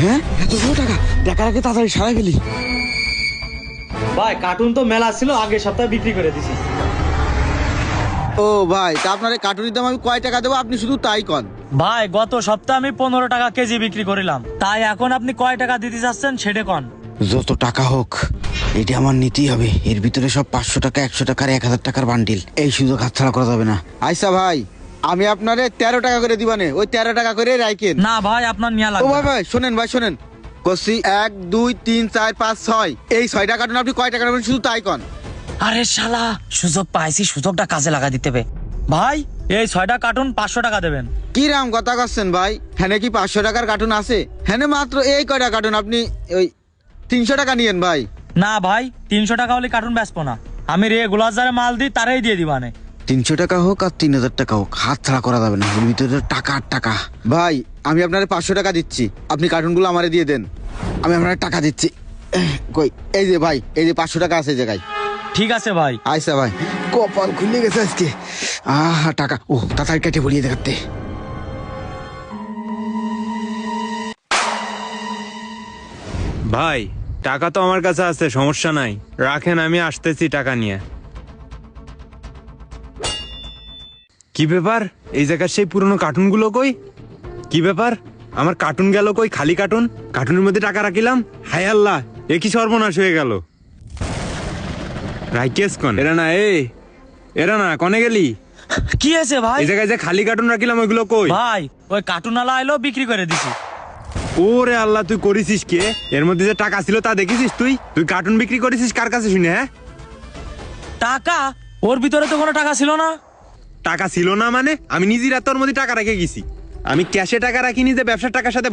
হ্যাঁ এতগুলো টাকা দেখার আগে তাড়াতাড়ি সারা গেলি। ভাই কার্টুন তো মেলা ছিল, আগের সপ্তাহে বিক্রি করে দিছি। ও ভাই, তা আপনার এই কার্টুনের দাম আমি কয় টাকা দেবো আপনি শুধু তাই কন। ভাই গত সপ্তাহে আমি 15 টাকা কেজি বিক্রি করিলাম, তাই এখন আপনি কয় টাকা দিতে চাচ্ছেন সেটা কন। যত টাকা হোক এটা আমার নিতেই হবে। এর ভিতরে সব 500 টাকা, 100 টাকার, 1000 টাকার বান্ডিল। এই সুযোগ হাতছাড়া করা যাবে না। আইসা ভাই, আমি আপনারে 13 টাকা করে দিবানে, ওই 13 টাকা করে রাখেন। না ভাই আপনার নিয়া ও লাগবে ভাই না। ভাই শোনেন, ভাই শোনেন, কষি 1 2 3 4 5 6 এই 6টা কার্টুন আপনি কয় টাকা নেবেন শুধু তাই কন। আরে শালা, সুযোগ পাইছি, সুযোগটা কাজে লাগা দিতে হবে। ভাই এই 6টা কার্টুন 500 টাকা দেবেন। কি রাম কথা করছেন ভাই? হ্যাঁ কি 500 টাকার কার্টুন আছে? হ্যাঁ মাত্র এই কয়টা কার্টুন, আপনি ওই 300 টাকা নিয়েন ভাই। না ভাই 300 টাকা হলে কার্টুন বেচবো না, আমি রেগুলার যারা মাল দিই তারাই দিয়ে দিবানে। 300 টাকা হোক আর 3000 টাকা হোক, হাত ছাড়া করা যাবে না। এর ভিতরে টাকা আর টাকা। ভাই আমি আপনার 500 টাকা দিচ্ছি, আপনি কার্টুনগুলো আমারে দিয়ে দেন। আমি আপনার টাকা দিচ্ছি। কই এই যে ভাই, এই যে 500 টাকা আছে এই জায়গায়। ঠিক আছে ভাই। আইসা ভাই, কপাল খুলে গেছে আজকে। টাকা ও তাড়াতাড়ি কেটে বলিয়ে দেখাতে। ভাই টাকা তো আমার কাছে আছে, সমস্যা নাই, রাখেন, আমি আসতেছি টাকা নিয়ে। কি ব্যাপার, এই জায়গার সেই পুরনো কার্টুনগুলো কই? কি ব্যাপার, আমার কার্টুন গেল কই? খালি কার্টুন, কার্টুনের মধ্যে টাকা রাখিলাম। হায় আল্লাহ, এ কি সর্বনাশ হয়ে গেল। রাইকেস কন এরা না, এরা না, কনে গেলি? কি আছে ভাই? এই জায়গায় যে খালি কার্টুন রাখিলাম ওইগুলো কই? ভাই ওই কার্টুন আলা এলো, বিক্রি করে দিছি। ওরে আল্লাহ, তুই করেছিস কে? এর মধ্যে যে টাকা ছিল তা দেখেছিস? তুই কার্টুন বিক্রি করেছিস কার কাছে শুনে? হ্যাঁ টাকা? ওর ভিতরে তো কোনো টাকা ছিল না। টাকা ছিল না মানে? আমি নিজের হাতের মধ্যে টাকা রেখে গেছি। আমি ক্যাশে টাকা রাখিনি যে ব্যবসার টাকার সাথে